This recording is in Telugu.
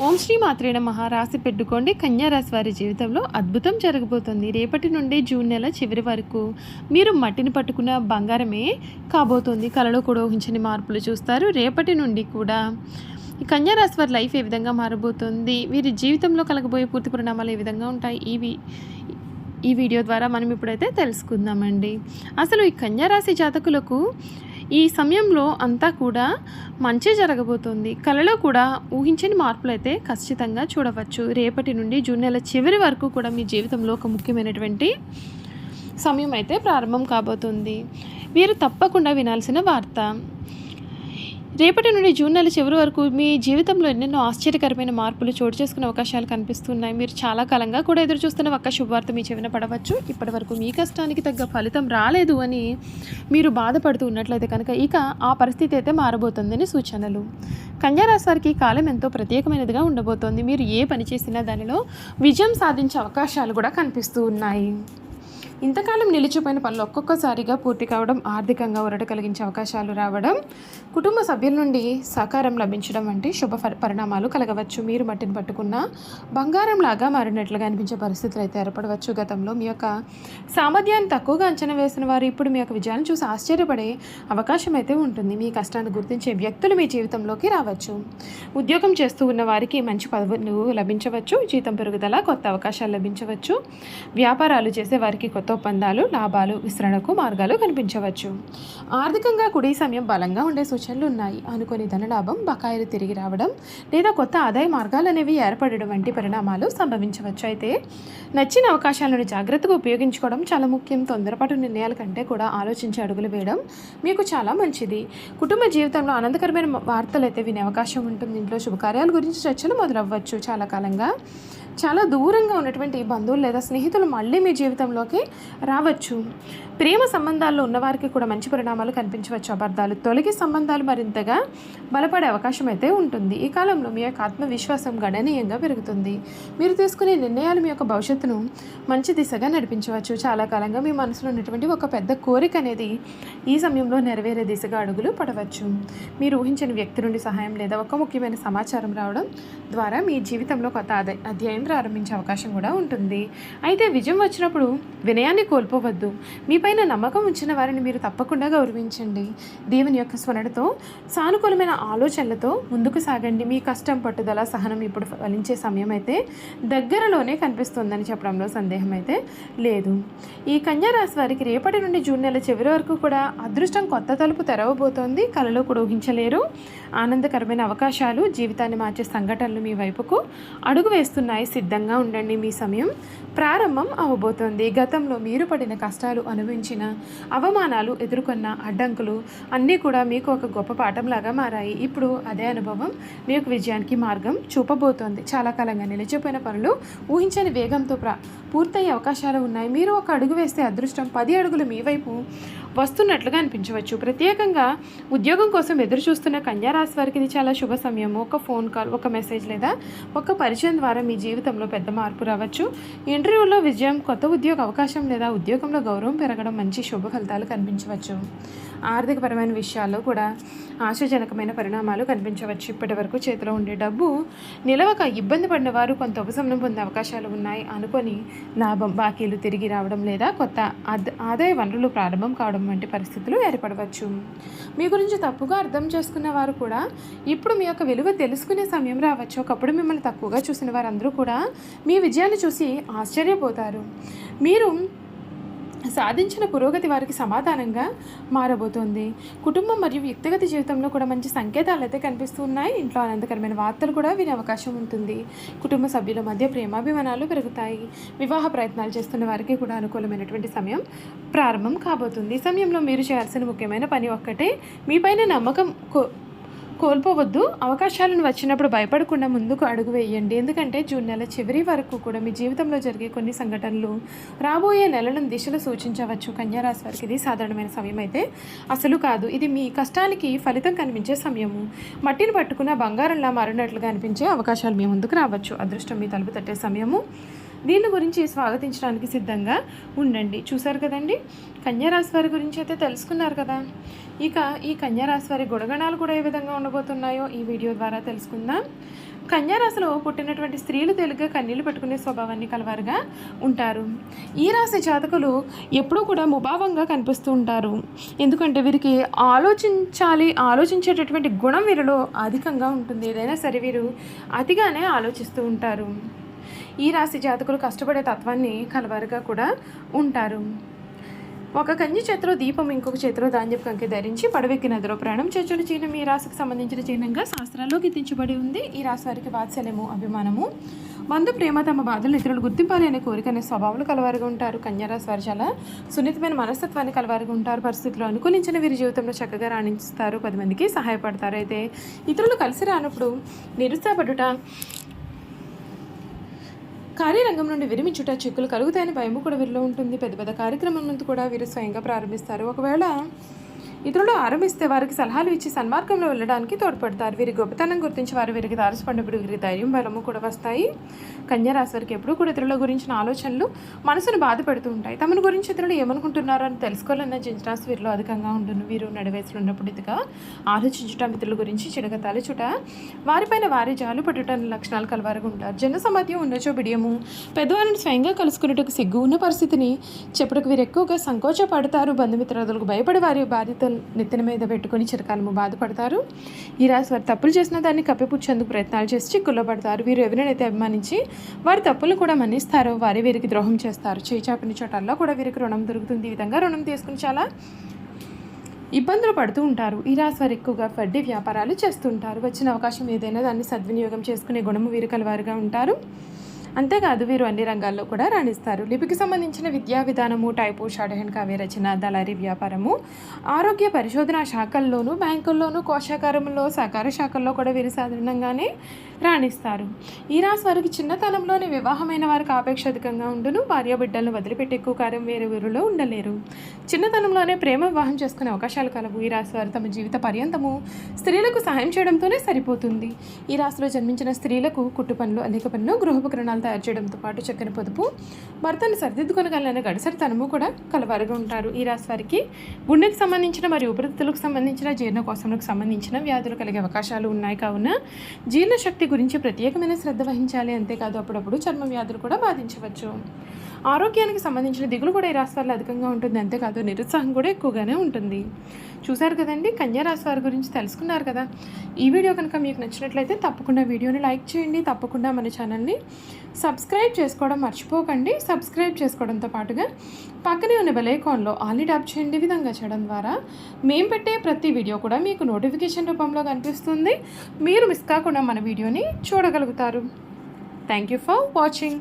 ఓం శ్రీ మాత్రే నమః. రాసి పెట్టుకోండి. కన్యా రాశి వారి జీవితంలో అద్భుతం జరగబోతుంది. రేపటి నుండి జూన్ నెల చివరి వరకు మీరు మట్టిని పట్టుకున్న బంగారమే కాబోతుంది. కలలో కూడా ఊహించని మార్పులు చూస్తారు. రేపటి నుండి కూడా ఈ కన్యా రాశి వారి లైఫ్ ఏ విధంగా మారబోతుంది, వీరి జీవితంలో కలగబోయే పూర్తి పరిణామాలు ఏ విధంగా ఉంటాయి, ఈ వీడియో ద్వారా మనం ఇప్పుడైతే తెలుసుకుందామండి. అసలు ఈ కన్యా రాశి జాతకులకు ఈ సమయంలో అంతా కూడా మంచి జరగబోతుంది. కళలో కూడా ఊహించని మార్పులు అయితే ఖచ్చితంగా చూడవచ్చు. రేపటి నుండి జూన్ నెల చివరి వరకు కూడా మీ జీవితంలో ఒక ముఖ్యమైనటువంటి సమయం అయితే ప్రారంభం కాబోతుంది. వీరు తప్పకుండా వినాల్సిన వార్త. రేపటి నుండి జూన్ నెల చివరి వరకు మీ జీవితంలో ఎన్నెన్నో ఆశ్చర్యకరమైన మార్పులు చోటు చేసుకునే అవకాశాలు కనిపిస్తున్నాయి. మీరు చాలా కాలంగా కూడా ఎదురు చూస్తున్న ఒక్క శుభవార్త మీ చెవిన పడవచ్చు. ఇప్పటి వరకు మీ కష్టానికి తగ్గ ఫలితం రాలేదు అని మీరు బాధపడుతూ ఉన్నట్లయితే కనుక ఇక ఆ పరిస్థితి అయితే మారబోతుందని సూచనలు. కన్యా రాశి వారికి కాలం ఎంతో ప్రత్యేకమైనదిగా ఉండబోతోంది. మీరు ఏ పని చేసినా దానిలో విజయం సాధించే అవకాశాలు కూడా కనిపిస్తూ ఉన్నాయి. ఇంతకాలం నిలిచిపోయిన పనులు ఒక్కొక్కసారిగా పూర్తి కావడం, ఆర్థికంగా ఊరట కలిగించే అవకాశాలు రావడం, కుటుంబ సభ్యుల నుండి సహకారం లభించడం వంటి శుభ పరిణామాలు కలగవచ్చు. మీరు మట్టిని పట్టుకున్న బంగారం లాగా మారినట్లుగా అనిపించే పరిస్థితులు అయితే ఏర్పడవచ్చు. గతంలో మీ యొక్క సామర్థ్యాన్ని తక్కువగా అంచనా వేసిన వారు ఇప్పుడు మీ యొక్క విజయాన్ని చూసి ఆశ్చర్యపడే అవకాశం అయితే ఉంటుంది. మీ కష్టాన్ని గుర్తించే వ్యక్తులు మీ జీవితంలోకి రావచ్చు. ఉద్యోగం చేస్తూ ఉన్న వారికి మంచి పదవులు లభించవచ్చు. జీతం పెరుగుదల, కొత్త అవకాశాలు లభించవచ్చు. వ్యాపారాలు చేసే వారికి కొత్త ఒప్పందాలు, లాభాలు, విస్తరణకు మార్గాలు కనిపించవచ్చు. ఆర్థికంగా కూడా ఈ సమయం బలంగా ఉండే సూచనలు ఉన్నాయి. అనుకోని ధనలాభం, బకాయిలు తిరిగి రావడం లేదా కొత్త ఆదాయ మార్గాలు అనేవి ఏర్పడడం వంటి పరిణామాలు సంభవించవచ్చు. అయితే నచ్చిన అవకాశాలను జాగ్రత్తగా ఉపయోగించుకోవడం చాలా ముఖ్యం. తొందరపాటు నిర్ణయాల కంటే కూడా ఆలోచించి అడుగులు వేయడం మీకు చాలా మంచిది. కుటుంబ జీవితంలో ఆనందకరమైన వార్తలు అయితే వినే అవకాశం ఉంటుంది. ఇంట్లో శుభకార్యాల గురించి చర్చలు మొదలవ్వచ్చు. చాలా కాలంగా చాలా దూరంగా ఉన్నటువంటి బంధువులు లేదా స్నేహితులు మళ్ళీ మీ జీవితంలోకి రావచ్చు. ప్రేమ సంబంధాల్లో ఉన్నవారికి కూడా మంచి పరిణామాలు కనిపించవచ్చు. అబద్ధాలు తొలగి సంబంధాలు మరింతగా బలపడే అవకాశం అయితే ఉంటుంది. ఈ కాలంలో మీ యొక్క ఆత్మవిశ్వాసం గణనీయంగా పెరుగుతుంది. మీరు తీసుకునే నిర్ణయాలు మీ యొక్క భవిష్యత్తును మంచి దిశగా నడిపించవచ్చు. చాలా కాలంగా మీ మనసులో ఉన్నటువంటి ఒక పెద్ద కోరిక అనేది ఈ సమయంలో నెరవేరే దిశగా అడుగులు పడవచ్చు. మీరు ఊహించని వ్యక్తి నుండి సహాయం లేదా ఒక ముఖ్యమైన సమాచారం రావడం ద్వారా మీ జీవితంలో కొత్త అధ్యాయం ప్రారంభించే అవకాశం కూడా ఉంటుంది. అయితే విజయం వచ్చినప్పుడు వినయాన్ని కోల్పోవద్దు. మీపైన నమ్మకం ఉంచిన వారిని మీరు తప్పకుండా గౌరవించండి. దేవుని యొక్క స్మరణతో, సానుకూలమైన ఆలోచనలతో ముందుకు సాగండి. మీ కష్టం, పట్టుదల, సహనం ఇప్పుడు ఫలించే సమయం అయితే దగ్గరలోనే కనిపిస్తుందని చెప్పడంలో సందేహం అయితే లేదు. ఈ కన్యా రాశి వారికి రేపటి నుండి జూన్ నెల చివరి వరకు కూడా అదృష్టం కొత్త తలుపు తెరవబోతోంది. కలలో కూడా ఊహించలేరు ఆనందకరమైన అవకాశాలు, జీవితాన్ని మార్చే సంఘటనలు మీ వైపుకు అడుగు వేస్తున్నాయి. సిద్ధంగా ఉండండి. మీ సమయం ప్రారంభం అవ్వబోతోంది. గతంలో మీరు పడిన కష్టాలు, అనుభవించిన అవమానాలు, ఎదుర్కొన్న అడ్డంకులు అన్నీ కూడా మీకు ఒక గొప్ప పాఠంలాగా మారాయి. ఇప్పుడు అదే అనుభవం మీకు విజయానికి మార్గం చూపబోతోంది. చాలా కాలంగా నిలిచిపోయిన పనులు ఊహించని వేగంతో పూర్తయ్యే అవకాశాలు ఉన్నాయి. మీరు ఒక అడుగు వేస్తే అదృష్టం 10 అడుగులు మీ వైపు వస్తున్నట్లుగా అనిపించవచ్చు. ప్రత్యేకంగా ఉద్యోగం కోసం ఎదురు చూస్తున్న కన్యా రాశి వారికి ఇది చాలా శుభ సమయం. ఒక ఫోన్ కాల్, ఒక మెసేజ్ లేదా ఒక పరిచయం ద్వారా మీ జీవితంలో పెద్ద మార్పు రావచ్చు. ఇంటర్వ్యూలో విజయం, కొత్త ఉద్యోగ అవకాశం లేదా ఉద్యోగంలో గౌరవం పెరగడం మంచి శుభ ఫలితాలు కనిపించవచ్చు. ఆర్థికపరమైన విషయాల్లో కూడా ఆశాజనకమైన పరిణామాలు కనిపించవచ్చు. ఇప్పటి వరకు చేతిలో ఉండే డబ్బు నిలవక ఇబ్బంది పడిన వారు కొంత ఉపశమనం పొందే అవకాశాలు ఉన్నాయి. అనుకొని లాభం, బాకీలు తిరిగి రావడం లేదా కొత్త ఆదాయ వనరులు ప్రారంభం కావడం వంటి పరిస్థితులు ఏర్పడవచ్చు. మీ గురించి తప్పుగా అర్థం చేసుకున్న వారు కూడా ఇప్పుడు మీ యొక్క విలువ తెలుసుకునే సమయం రావచ్చు. ఒకప్పుడు మిమ్మల్ని తక్కువగా చూసిన వారందరూ కూడా మీ విజయాన్ని చూసి ఆశ్చర్యపోతారు. మీరు సాధించిన పురోగతి వారికి సమాధానంగా మారబోతోంది. కుటుంబం మరియు వ్యక్తిగత జీవితంలో కూడా మంచి సంకేతాలు అయితే కనిపిస్తూ ఉన్నాయి. ఇంట్లో ఆనందకరమైన వార్తలు కూడా వినే అవకాశం ఉంటుంది. కుటుంబ సభ్యుల మధ్య ప్రేమాభిమానాలు పెరుగుతాయి. వివాహ ప్రయత్నాలు చేస్తున్న వారికి కూడా అనుకూలమైనటువంటి సమయం ప్రారంభం కాబోతుంది. ఈ సమయంలో మీరు చేయాల్సిన ముఖ్యమైన పని ఒక్కటే, మీపైన నమ్మకం కోల్పోవద్దు. అవకాశాలను వచ్చినప్పుడు భయపడకుండా ముందుకు అడుగు వేయండి. ఎందుకంటే జూన్ నెల చివరి వరకు కూడా మీ జీవితంలో జరిగే కొన్ని సంఘటనలు రాబోయే నెలలను దిశలు సూచించవచ్చు. కన్యా రాశి వారికి ఇది సాధారణమైన సమయం అయితే అసలు కాదు. ఇది మీ కష్టానికి ఫలితం కనిపించే సమయము. మట్టిని పట్టుకున్న బంగారంలా మారినట్లుగా అనిపించే అవకాశాలు మీ ముందుకు రావచ్చు. అదృష్టం మీ తలుపు తట్టే సమయము. దీని గురించి స్వాగతించడానికి సిద్ధంగా ఉండండి. చూసారు కదండి, కన్యా రాశి వారి గురించి అయితే తెలుసుకున్నారు కదా. ఇక ఈ కన్యా రాశి వారి గుణగణాలు కూడా ఏ విధంగా ఉండబోతున్నాయో ఈ వీడియో ద్వారా తెలుసుకుందాం. కన్యా రాశిలో పుట్టినటువంటి స్త్రీలు తేలిగ్గా కన్నీళ్లు పెట్టుకునే స్వభావాన్ని కలవారుగా ఉంటారు. ఈ రాశి జాతకులు ఎప్పుడూ కూడా ముభావంగా కనిపిస్తూ ఉంటారు. ఎందుకంటే వీరికి ఆలోచించేటటువంటి గుణం వీరిలో అధికంగా ఉంటుంది. ఏదైనా సరే వీరు అతిగానే ఆలోచిస్తూ ఉంటారు. ఈ రాశి జాతకులు కష్టపడే తత్వాన్ని కలవారుగా కూడా ఉంటారు. ఒక కన్య చేతిలో దీపం, ఇంకొక చేతిలో ధాన్యపు కంకి ధరించి పడవెక్కి నదిలో ప్రయాణం చేర్చిన చిహ్నం ఈ రాశికి సంబంధించిన చిహ్నంగా శాస్త్రాల్లో గుర్తించబడి ఉంది. ఈ రాశి వారికి వాత్సల్యము, అభిమానము, బంధు ప్రేమ, తమ బాధలు ఇతరులు గుర్తింపాలి అనే కోరిక అనే స్వభావాలు కలవారుగా ఉంటారు. కన్యారాశి వారు చాలా సున్నితమైన మనస్తత్వాన్ని కలవారుగా ఉంటారు. పరిస్థితులు అనుకూలించిన వీరి జీవితంలో చక్కగా రాణిస్తారు. 10 మందికి సహాయపడతారు. అయితే ఇతరులు కలిసి రానప్పుడు నిరుత్సాహపడుట, కార్యరంగం నుండి విరమించుట, చిక్కులు కలుగుతాయని భయము కూడా వీరిలో ఉంటుంది. పెద్ద పెద్ద కార్యక్రమం కూడా వీరు స్వయంగా ప్రారంభిస్తారు. ఒకవేళ ఇతరులు ఆరంభిస్తే వారికి సలహాలు ఇచ్చి సన్మార్గంలో వెళ్ళడానికి తోడ్పడతారు. వీరి గొప్పతనం గుర్తించి వారు వీరికి తారసపడినప్పుడు వీరికి ధైర్యం, బలము కూడా వస్తాయి. కన్యా రాశి వారికి ఎప్పుడూ కూడా ఇతరుల గురించిన ఆలోచనలు మనసును బాధ పెడుతూ ఉంటాయి. తమను గురించి ఇతరులు ఏమనుకుంటున్నారో అని తెలుసుకోవాలన్న జిజ్ఞాస వీరిలో అధికంగా ఉంటుంది. వీరు నడివయసులో ఉన్నప్పుడు ఇదిగా ఆలోచించటం, ఇతరుల గురించి చెడుగా తలచుట, వారిపైన వారి జాలు పట్టుట లక్షణాలు కలవారుగా ఉంటారు. జన సమాధ్యం ఉన్నచో బిడియము, పెద్దవారిని స్వయంగా కలుసుకున్నట్టుకు సిగ్గు ఉన్న పరిస్థితిని చెప్పుటకు వీరు ఎక్కువగా సంకోచపడతారు. బంధుమిత్రాదులకు భయపడి వారి బాధ్యత నెత్తిన మీద పెట్టుకుని చిరకాలము బాధపడతారు. ఈ రాశి వారు తప్పులు చేసిన దాన్ని కప్పిపుచ్చేందుకు ప్రయత్నాలు చేసి చిక్కుల్లో పడతారు. వీరు ఎవరినైతే అభిమానించి వారి తప్పులు కూడా మన్నిస్తారో వారి వీరికి ద్రోహం చేస్తారు. చేయి చాపిన చోటల్లో కూడా వీరికి రుణం దొరుకుతుంది. ఈ విధంగా రుణం తీసుకుని చాలా ఇబ్బందులు పడుతూ ఉంటారు. ఈ రాశి వారు ఎక్కువగా వడ్డీ వ్యాపారాలు చేస్తుంటారు. వచ్చిన అవకాశం ఏదైనా దాన్ని సద్వినియోగం చేసుకునే గుణము వీరు కలవారుగా ఉంటారు. అంతేకాదు వీరు అన్ని రంగాల్లో కూడా రాణిస్తారు. లిపికి సంబంధించిన విద్యా విధానము, టైపు, షార్ట్హ్యాండ్, కావ్య రచన, దళారీ వ్యాపారము, ఆరోగ్య పరిశోధన శాఖల్లోనూ, బ్యాంకుల్లోనూ, కోశాగారంలో, సహకార శాఖల్లో కూడా వీరు సాధారణంగానే రాణిస్తారు. ఈ రాశి వారికి చిన్నతనంలోనే వివాహమైన వారికి ఆపేక్ష అధికంగా ఉండును. భార్య బిడ్డలను వదిలిపెట్టి ఎక్కువ కాలం వేరే వీరిలో ఉండలేరు. చిన్నతనంలోనే ప్రేమ వివాహం చేసుకునే అవకాశాలు కలవు. ఈ రాశి వారు తమ జీవిత పర్యంతము స్త్రీలకు సహాయం చేయడంతోనే సరిపోతుంది. ఈ రాశిలో జన్మించిన స్త్రీలకు కుట్టు పనులు, అనేక పనులు, గృహోపకరణాలు తయారు చేయడంతో పాటు చక్కని పొదుపు, భర్తను సరిదిద్దుకొనగలనే గడిసరితనము కూడా కలవారుగా ఉంటారు. ఈ రాశి వారికి గుండెకి సంబంధించిన మరియు ఉపరితలకు సంబంధించిన, జీర్ణకోశంకు సంబంధించిన వ్యాధులు కలిగే అవకాశాలు ఉన్నాయి. కావున జీర్ణశక్తి గురించి ప్రత్యేకమైన శ్రద్ధ వహించాలి. అంతేకాదు అప్పుడప్పుడు చర్మ వ్యాధులు కూడా బాధించవచ్చు. ఆరోగ్యానికి సంబంధించిన దిగులు కూడా ఈ రాశి వారిలో అధికంగా ఉంటుంది. అంతేకాదు నిరుత్సాహం కూడా ఎక్కువగానే ఉంటుంది. చూశారు కదండి, కన్యా రాశి వారి గురించి తెలుసుకున్నారు కదా. ఈ వీడియో కనుక మీకు నచ్చినట్లయితే తప్పకుండా వీడియోని లైక్ చేయండి. తప్పకుండా మన ఛానల్ని సబ్స్క్రైబ్ చేసుకోవడం మర్చిపోకండి. సబ్స్క్రైబ్ చేసుకోవడంతో పాటుగా పక్కనే ఉన్న బెల్ ఐకాన్లో ఆల్ని ట్యాప్ చేయండి. ఈ విధంగా చేయడం ద్వారా మేము పెట్టే ప్రతి వీడియో కూడా మీకు నోటిఫికేషన్ రూపంలో కనిపిస్తుంది. మీరు మిస్ కాకుండా మన వీడియోని చూడగలుగుతారు. Thank you for watching.